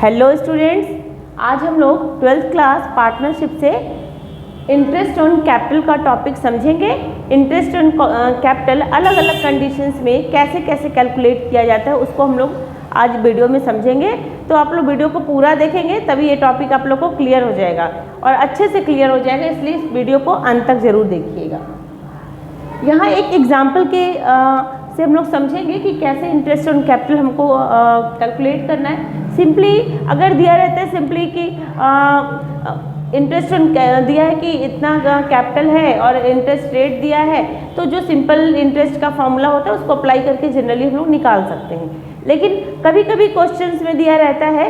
Hello students, आज हम लोग 12th क्लास पार्टनरशिप से इंटरेस्ट ऑन कैपिटल का टॉपिक समझेंगे। इंटरेस्ट ऑन कैपिटल अलग अलग कंडीशंस में कैसे कैसे कैलकुलेट किया जाता है उसको हम लोग आज वीडियो में समझेंगे। तो आप लोग वीडियो को पूरा देखेंगे तभी ये टॉपिक आप लोग को क्लियर हो जाएगा और अच्छे से क्लियर हो जाएगा, इसलिए इस वीडियो को अंत तक ज़रूर देखिएगा। यहाँ एक एग्जाम्पल के से हम लोग समझेंगे कि कैसे इंटरेस्ट ऑन कैपिटल हमको कैलकुलेट करना है। सिंपली अगर दिया रहता है सिंपली कि इंटरेस्ट ऑन दिया है कि इतना कैपिटल है और इंटरेस्ट रेट दिया है, तो जो सिंपल इंटरेस्ट का फॉर्मूला होता है उसको अप्लाई करके जनरली हम लोग निकाल सकते हैं। लेकिन कभी कभी क्वेश्चंस में दिया रहता है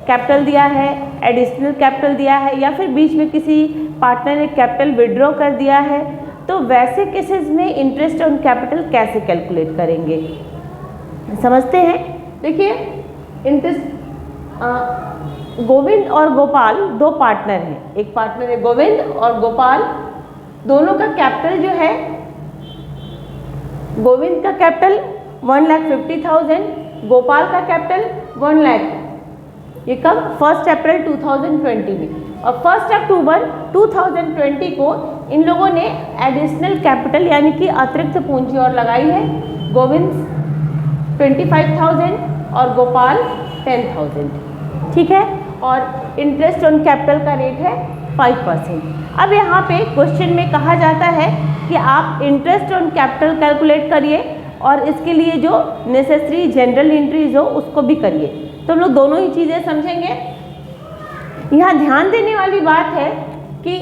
कैपिटल दिया है, एडिशनल कैपिटल दिया है, या फिर बीच में किसी पार्टनर ने कैपिटल विड्रॉ कर दिया है, तो वैसे केसेस में इंटरेस्ट ऑन कैपिटल कैसे कैलकुलेट करेंगे समझते हैं। देखिए, इंटरेस्ट गोविंद और गोपाल दो पार्टनर हैं। एक पार्टनर है गोविंद और गोपाल, दोनों का कैपिटल जो है, गोविंद का कैपिटल 1,50,000, गोपाल का कैपिटल 1 लाख। ये कब? 1 अप्रैल 2020 में। और 1 अक्टूबर 2020 को इन लोगों ने एडिशनल कैपिटल यानी कि अतिरिक्त पूंजी और लगाई है। गोविंद 25,000 और गोपाल 10,000, ठीक है। और इंटरेस्ट ऑन कैपिटल का रेट है 5%। अब यहाँ पे क्वेश्चन में कहा जाता है कि आप इंटरेस्ट ऑन कैपिटल कैलकुलेट करिए और इसके लिए जो नेसेसरी जनरल एंट्रीज हो उसको भी करिए। तो हम लोग दोनों ही चीज़ें समझेंगे। यहाँ ध्यान देने वाली बात है कि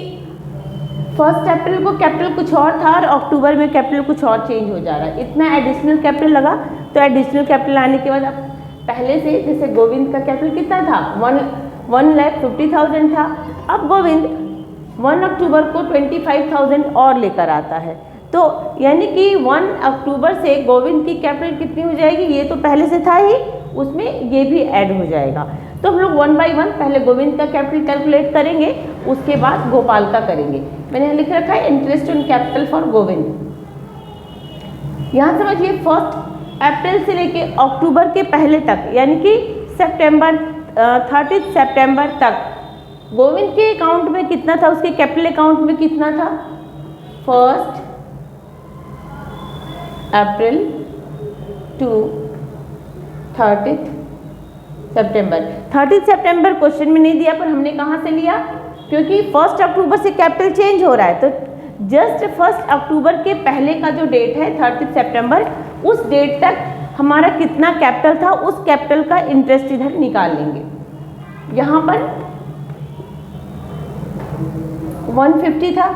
1 अप्रैल को कैपिटल कुछ और था और अक्टूबर में कैपिटल कुछ और चेंज हो जा रहा है। इतना एडिशनल कैपिटल लगा, तो एडिशनल कैपिटल आने के बाद अब पहले से जैसे गोविंद का कैपिटल कितना था, 1,50,000 था। अब गोविंद 1 अक्टूबर को 25,000 और लेकर आता है, तो यानी कि 1 अक्टूबर से गोविंद की कैपिटल कितनी हो जाएगी, ये तो पहले से था ही, उसमें ये भी ऐड हो जाएगा। तो हम लोग 1 बाय 1 पहले गोविंद का कैपिटल कैलकुलेट करेंगे, उसके बाद गोपाल का करेंगे। मैंने लिख रखा है interest on capital for Govind. यहाँ समझिए, 1 अप्रैल से लेके अक्टूबर के पहले तक यानी कि सितंबर 30 सितंबर तक गोविंद के अकाउंट में कितना था, उसके कैपिटल अकाउंट में कितना था, 1 अप्रैल टू 30 सितंबर। 30 सितंबर क्वेश्चन में नहीं दिया, पर हमने कहाँ से लिया, क्योंकि 1 अक्टूबर से कैपिटल चेंज हो रहा है, तो जस्ट 1 अक्टूबर के पहले का जो डेट है 30 सितंबर, उस डेट तक हमारा कितना कैपिटल था उस कैपिटल का इंटरेस्ट इधर निकाल लेंगे। यहाँ पर 150 था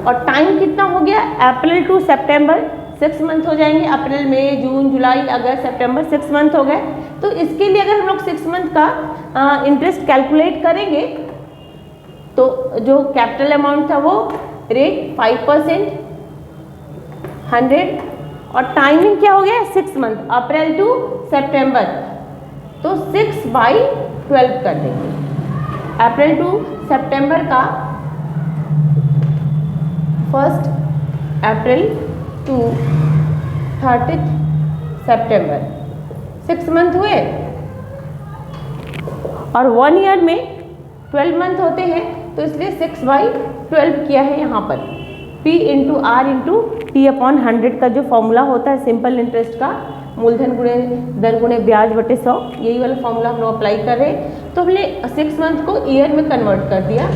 और टाइम कितना हो गया, अप्रैल टू सितंबर, 6 मंथ हो जाएंगे। अप्रैल, मई, जून, जुलाई, अगस्त, सितंबर, 6 मंथ हो गए। तो इसके लिए अगर हम लोग 6 मंथ का इंटरेस्ट कैलकुलेट करेंगे तो जो कैपिटल अमाउंट था वो रेट 5%, 100, और टाइमिंग क्या हो गया, 6 मंथ, अप्रैल टू सितंबर, तो 6/12 कर देंगे। अप्रैल टू सितंबर का 1 अप्रैल टू 30 सितंबर, 6 मंथ हुए, और 1 ईयर में 12 मंथ होते हैं, तो इसलिए 6/12 किया है। यहाँ पर P into R into T/100 का जो फॉर्मूला होता है सिंपल इंटरेस्ट का, मूलधन गुणे दर गुणे ब्याज बटे 100, यही वाला फॉर्मूला हम लोग अप्लाई कर रहे हैं। तो हमने 6 मंथ को ईयर में कन्वर्ट कर दिया,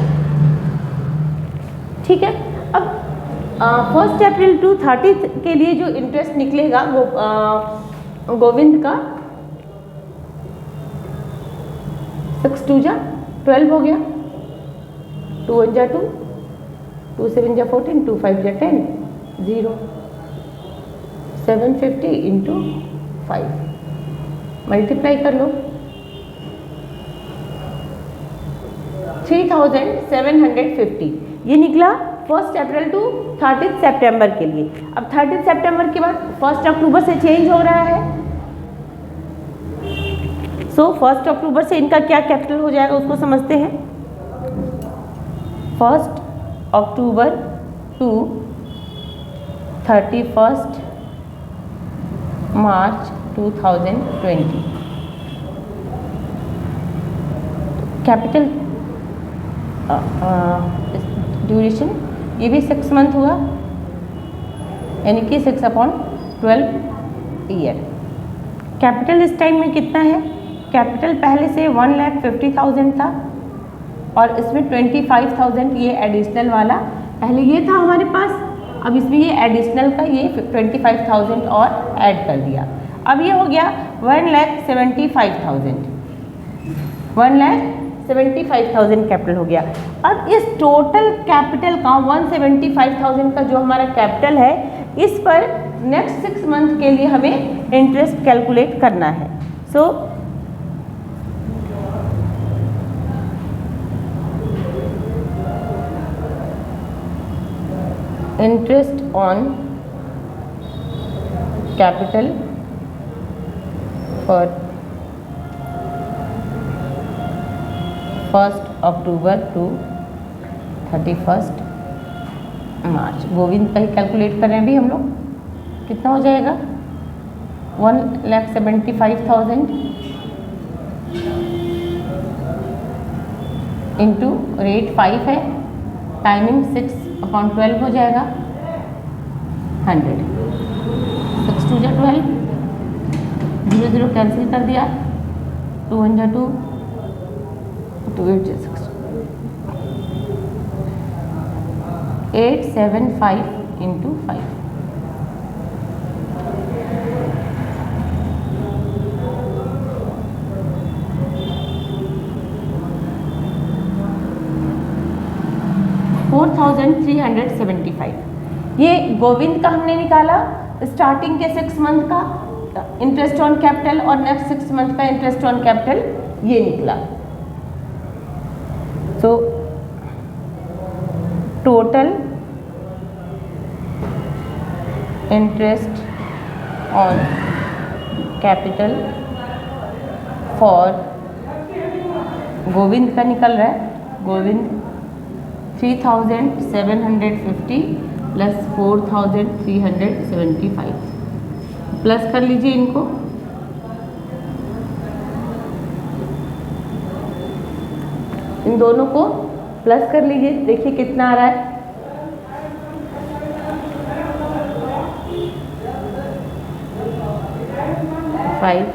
ठीक है। अब 1 अप्रैल टू 30 के लिए जो इंटरेस्ट निकलेगा गोविंद का, 6 2 जा 12 हो गया, 2 1 जा 2, 2 7 जा 14, 2 5 जा 10, 0, 750 इंटू 5, मल्टीप्लाई कर लो, 3,750 ये निकला 1 अप्रैल टू 30 सितंबर के लिए। अब 30 सितंबर के बाद 1 अक्टूबर से चेंज हो रहा है, सो 1 अक्टूबर से इनका क्या कैपिटल हो जाएगा उसको समझते हैं। 1 October to 31 March 2020 capital duration ये भी 6 मंथ हुआ, यानी कि 6/12 ईयर। कैपिटल इस टाइम में कितना है? कैपिटल पहले से 1,50,000 था और इसमें 25,000 ये एडिशनल वाला पहले ये था हमारे पास, अब इसमें ये एडिशनल का ये 25,000 और ऐड कर दिया। अब ये हो गया 1,75,000, 1,75,000 कैपिटल हो गया। अब इस टोटल कैपिटल का 175,000 का जो हमारा कैपिटल है, इस पर नेक्स्ट 6 मंथ के लिए हमें इंटरेस्ट कैलकुलेट करना है। So interest on capital for 1 October to 31 March. Govind का ही कैलकुलेट कर रहे हैं अभी हम लोग, कितना हो जाएगा? 1,75,000 इंटू रेट 5 है, टाइमिंग 6/12 हो जाएगा 100, 6 2 जा 12, 0 0 कैंसिल कर दिया, 2 1 जा 2, 2 8 जा 6, 875 इंटू 5, $4,375। ये गोविंद का हमने निकाला स्टार्टिंग के 6 मंथ का इंटरेस्ट ऑन कैपिटल और नेक्स्ट 6 मंथ का इंटरेस्ट ऑन कैपिटल ये निकला। तो total interest on capital for Govind का निकल रहा है, गोविंद 3,750 प्लस 4,375 प्लस कर लीजिए इनको, इन दोनों को प्लस कर लीजिए, देखिए कितना आ रहा है। फाइव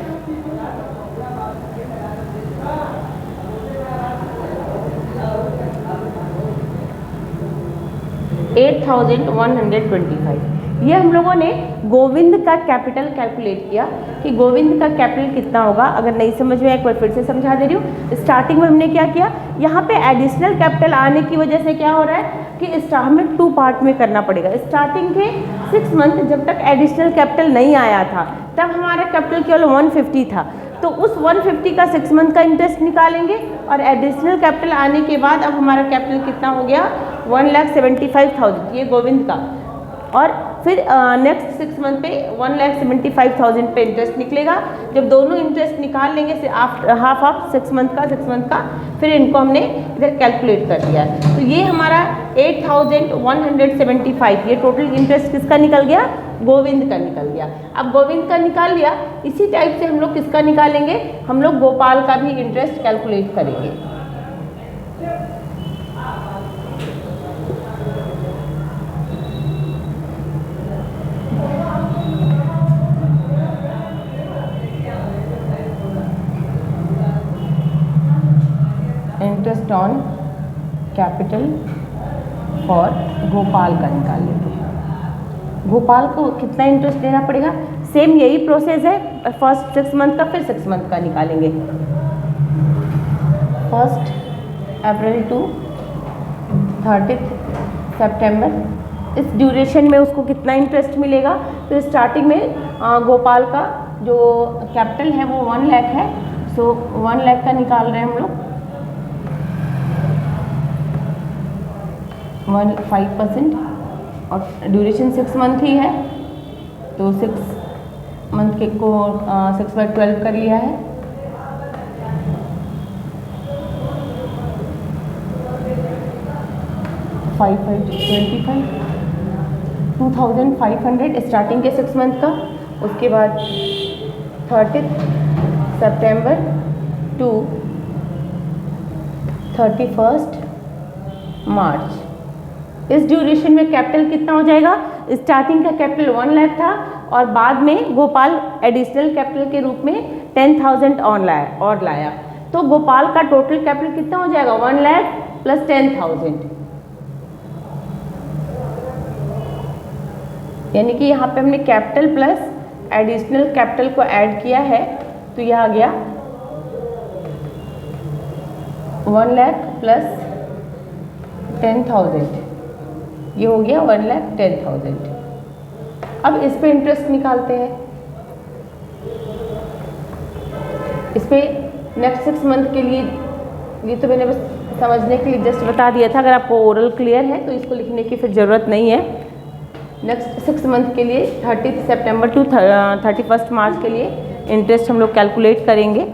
8,125। ये हम लोगों ने गोविंद का कैपिटल कैलकुलेट किया कि गोविंद का कैपिटल कितना होगा। अगर नहीं समझ में एक बार फिर से समझा दे रही हूँ। स्टार्टिंग में हमने क्या किया, यहाँ पे एडिशनल कैपिटल आने की वजह से क्या हो रहा है कि हमें 2 पार्ट में करना पड़ेगा। स्टार्टिंग के 6 मंथ जब तक एडिशनल कैपिटल नहीं आया था तब हमारा कैपिटल केवल 150 था, तो उस 150 का 6 मंथ का इंटरेस्ट निकालेंगे और एडिशनल कैपिटल आने के बाद अब हमारा कैपिटल कितना हो गया 1,75,000 ये गोविंद का, और फिर नेक्स्ट 6 मंथ पे 1,75,000 पे इंटरेस्ट निकलेगा। जब दोनों इंटरेस्ट निकाल लेंगे हाफ ऑफ 6 मंथ का, फिर इनको हमने इधर कैलकुलेट कर दिया है। तो ये हमारा 8,175 ये टोटल इंटरेस्ट किसका निकल गया, गोविंद का निकल गया। अब गोविंद का निकाल लिया, इसी टाइप से हम लोग किसका निकालेंगे, हम लोग गोपाल का भी इंटरेस्ट कैलकुलेट करेंगे। Interest on capital for Gopal का निकाल लेते हैं। गोपाल को कितना इंटरेस्ट देना पड़ेगा, सेम यही प्रोसेस है, फर्स्ट 6 मंथ का फिर 6 मंथ का निकालेंगे। 1 अप्रैल टू 30 सितंबर, इस ड्यूरेशन में उसको कितना इंटरेस्ट मिलेगा। तो स्टार्टिंग में गोपाल का जो कैपिटल है वो 1 लाख है, सो 1 लाख का निकाल रहे हैं हम लोग 5%, और ड्यूरेशन 6 मंथ ही है, तो 6 मंथ के को 6/12 कर लिया है। फाइव 2,500 स्टार्टिंग के 6 मंथ का, उसके बाद 30 सितंबर टू 31 मार्च। इस ड्यूरेशन में कैपिटल कितना हो जाएगा? स्टार्टिंग का कैपिटल 1 लाख था और बाद में गोपाल एडिशनल कैपिटल के रूप में 10,000 और लाया, तो गोपाल का टोटल कैपिटल कितना हो जाएगा? 1 लाख प्लस 10,000, यानी कि यहाँ पे हमने कैपिटल प्लस एडिशनल कैपिटल को ऐड किया है, तो यह आ गया 1 लाख प्लस 10,000, ये हो गया 1,10,000। अब इस पे इंटरेस्ट निकालते हैं। इस पे नेक्स्ट 6 मंथ के लिए, ये तो मैंने बस समझने के लिए जस्ट बता दिया था, अगर आपको ओरल क्लियर है तो इसको लिखने की फिर ज़रूरत नहीं है। नेक्स्ट 6 मंथ के लिए 30 सितंबर टू 31 मार्च के लिए इंटरेस्ट हम लोग कैलकुलेट करेंगे।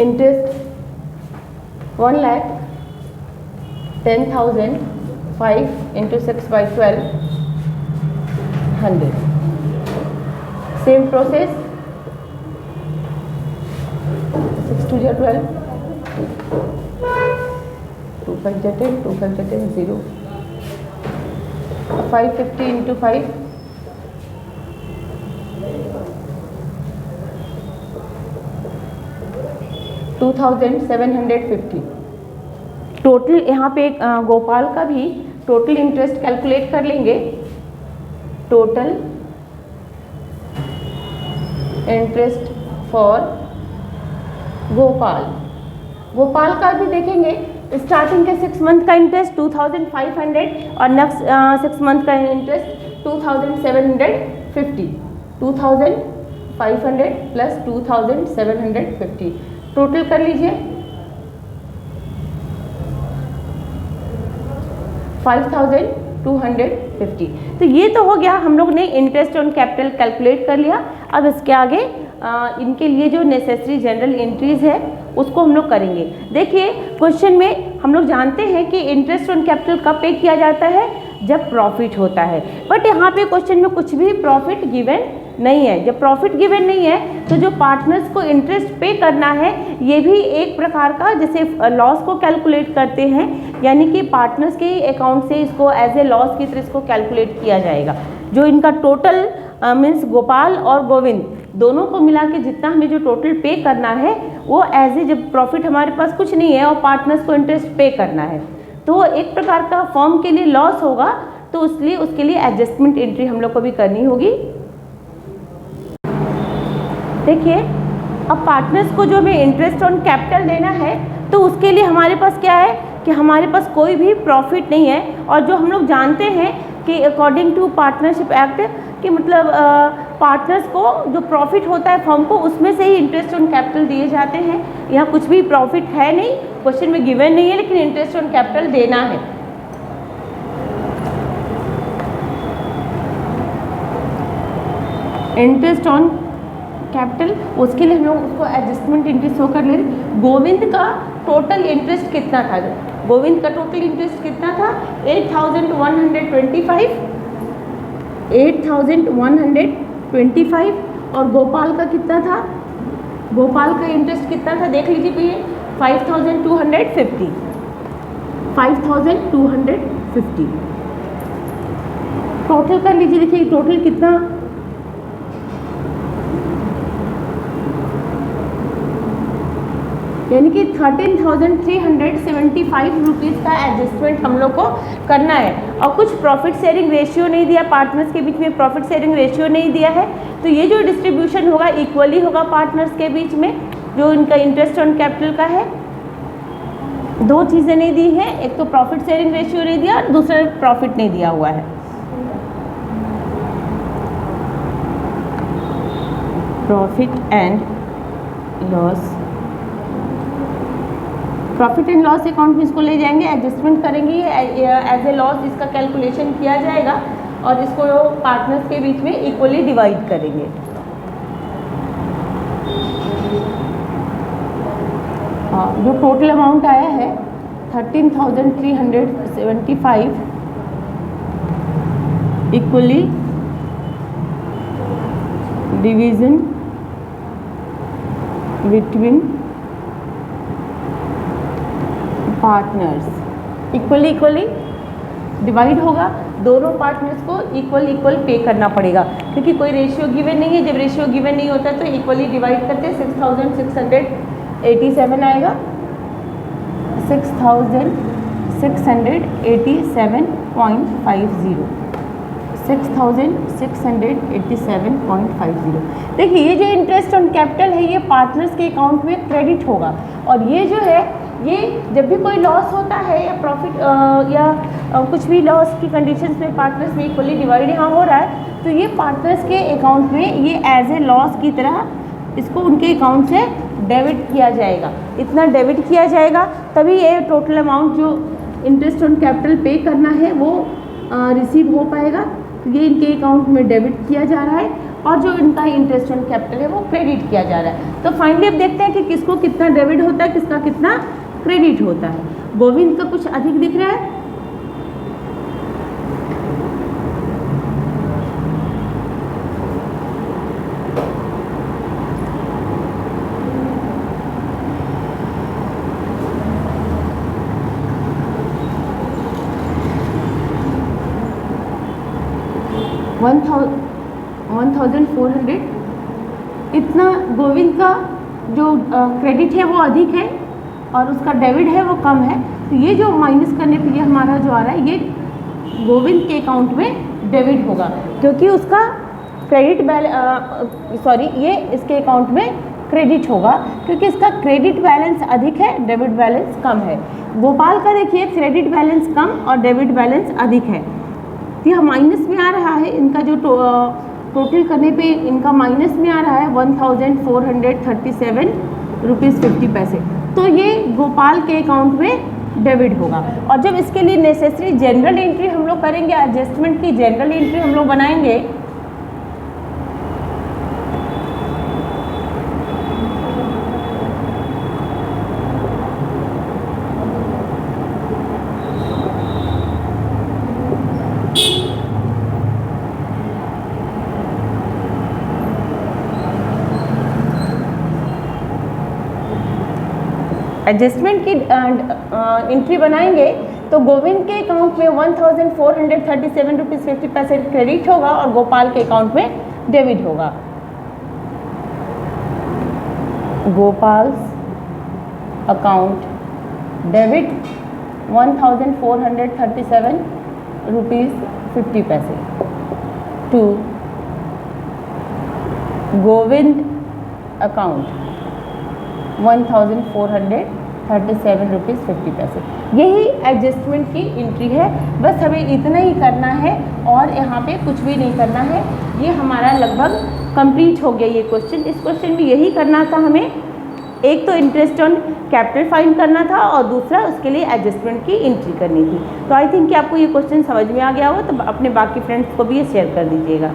इंटरेस्ट 1,10,000 5 × 6/12 100। Same process 6 2 12, 2 5 10, 2 5 10 0, 550 × 5 2,750। टोटल यहाँ पे गोपाल का भी टोटल इंटरेस्ट कैलकुलेट कर लेंगे। टोटल इंटरेस्ट फॉर गोपाल का भी देखेंगे। स्टार्टिंग के 6 मंथ का इंटरेस्ट 2,500 और नेक्स्ट 6 मंथ का इंटरेस्ट 2,750। 2,500 प्लस 2,750 टोटल कर लीजिए 5,250। तो ये तो हो गया, हम लोग ने इंटरेस्ट ऑन कैपिटल कैलकुलेट कर लिया। अब इसके आगे इनके लिए जो नेसेसरी जनरल एंट्रीज है उसको हम लोग करेंगे। देखिए क्वेश्चन में हम लोग जानते हैं कि इंटरेस्ट ऑन कैपिटल कब पे किया जाता है? जब प्रॉफिट होता है, बट यहाँ पे क्वेश्चन में कुछ भी प्रॉफिट गिवन नहीं है। जब प्रॉफिट गिवन नहीं है तो जो पार्टनर्स को इंटरेस्ट पे करना है ये भी एक प्रकार का जैसे लॉस को कैलकुलेट करते हैं, यानी कि पार्टनर्स के अकाउंट से इसको एज ए लॉस की तरह इसको कैलकुलेट किया जाएगा। जो इनका टोटल मीन्स गोपाल और गोविंद दोनों को मिला के जितना हमें जो टोटल पे करना है वो एज ए, जब प्रॉफिट हमारे पास कुछ नहीं है और पार्टनर्स को इंटरेस्ट पे करना है तो एक प्रकार का फर्म के लिए लॉस होगा, तो इसलिए उसके लिए एडजस्टमेंट एंट्री हम लोग को भी करनी होगी। देखिए अब पार्टनर्स को जो हमें इंटरेस्ट ऑन कैपिटल देना है तो उसके लिए हमारे पास क्या है कि हमारे पास कोई भी प्रॉफिट नहीं है, और जो हम लोग जानते हैं कि अकॉर्डिंग टू पार्टनरशिप एक्ट कि मतलब पार्टनर्स को जो प्रॉफिट होता है फर्म को उसमें से ही इंटरेस्ट ऑन कैपिटल दिए जाते हैं। यहाँ कुछ भी प्रॉफिट है नहीं, क्वेश्चन में गिवन नहीं है, लेकिन इंटरेस्ट ऑन कैपिटल देना है। इंटरेस्ट ऑन कैपिटल, उसके लिए हम लोग उसको एडजस्टमेंट इंटरेस्ट शो कर ले रहे। गोविंद का टोटल इंटरेस्ट कितना था? गोविंद का टोटल इंटरेस्ट कितना था? 8,125 और गोपाल का कितना था? गोपाल का इंटरेस्ट कितना था देख लीजिए भैया, 5,250। टोटल कर लीजिए, देखिए टोटल कितना, यानी कि 13,375 रुपीज़ का एडजस्टमेंट हम लोग को करना है। और कुछ प्रॉफिट शेयरिंग रेशियो नहीं दिया, पार्टनर्स के बीच में प्रॉफिट शेयरिंग रेशियो नहीं दिया है, तो ये जो डिस्ट्रीब्यूशन होगा इक्वली होगा पार्टनर्स के बीच में जो इनका इंटरेस्ट ऑन कैपिटल का है। दो चीज़ें नहीं दी हैं, एक तो प्रॉफिट शेयरिंग रेशियो नहीं दिया, दूसरा प्रॉफिट नहीं दिया हुआ है। प्रॉफिट एंड लॉस अकाउंट में इसको ले जाएंगे, एडजस्टमेंट करेंगे, एज ए लॉस इसका कैलकुलेशन किया जाएगा और इसको पार्टनर्स के बीच में इक्वली डिवाइड करेंगे। जो टोटल अमाउंट आया है 13,375 equally division between partners equally divide होगा। दोनों पार्टनर्स को इक्वल पे करना पड़ेगा, क्योंकि कोई रेशियो गिवन नहीं है। जब रेशियो गिवन नहीं होता तो इक्वली डिवाइड करते 6687 आएगा, 6687.50 6687.50। देखिए ये जो इंटरेस्ट ऑन कैपिटल है ये पार्टनर्स के अकाउंट में क्रेडिट होगा, और ये जो है ये जब भी कोई लॉस होता है या प्रॉफिट या कुछ भी लॉस की कंडीशंस में पार्टनर्स में इक्वली डिवाइड यहाँ हो रहा है, तो ये पार्टनर्स के अकाउंट में ये एज ए लॉस की तरह इसको उनके अकाउंट से डेबिट किया जाएगा। इतना डेबिट किया जाएगा तभी ये टोटल अमाउंट जो इंटरेस्ट ऑन कैपिटल पे करना है वो रिसीव हो पाएगा। तो ये इनके अकाउंट में डेबिट किया जा रहा है, और जो इनका इंटरेस्ट ऑन कैपिटल है वो क्रेडिट किया जा रहा है। तो फाइनली अब देखते हैं कि किसको कितना डेबिट होता है, किसका कितना क्रेडिट होता है। गोविंद का कुछ अधिक दिख रहा है, 1400 इतना गोविंद का जो क्रेडिट है वो अधिक है और उसका डेबिट है वो कम है। तो ये जो माइनस करने पे ये हमारा जो आ रहा है ये गोविंद के अकाउंट में डेबिट होगा, क्योंकि उसका क्रेडिट ये इसके अकाउंट में क्रेडिट होगा क्योंकि इसका क्रेडिट बैलेंस अधिक है, डेबिट बैलेंस कम है। गोपाल का देखिए क्रेडिट बैलेंस कम और डेबिट बैलेंस अधिक है, तो यह माइनस में आ रहा है। इनका जो टोटल करने पे इनका माइनस में आ रहा है 1437 रुपीज़ 50 पैसे, तो ये गोपाल के अकाउंट में डेबिट होगा। और जब इसके लिए नेसेसरी जनरल एंट्री हम लोग करेंगे, एडजस्टमेंट की जनरल एंट्री हम लोग बनाएंगे, एडजस्टमेंट की एंट्री बनाएंगे तो गोविंद के अकाउंट में 1437 रुपीज़ 50 पैसे क्रेडिट होगा और गोपाल के अकाउंट में डेबिट होगा। गोपाल्स अकाउंट डेबिट 1437 रुपीज़ 50 पैसे टू गोविंद अकाउंट 1437 रुपीज़ 50 पैसे। यही एडजस्टमेंट की एंट्री है, बस हमें इतना ही करना है और यहाँ पे कुछ भी नहीं करना है। ये हमारा लगभग कंप्लीट हो गया ये क्वेश्चन। इस क्वेश्चन में यही करना था हमें, एक तो इंटरेस्ट ऑन कैपिटल फाइंड करना था और दूसरा उसके लिए एडजस्टमेंट की एंट्री करनी थी। तो आई थिंक कि आपको ये क्वेश्चन समझ में आ गया हो, तो अपने बाकी फ्रेंड्स को भी ये शेयर कर दीजिएगा।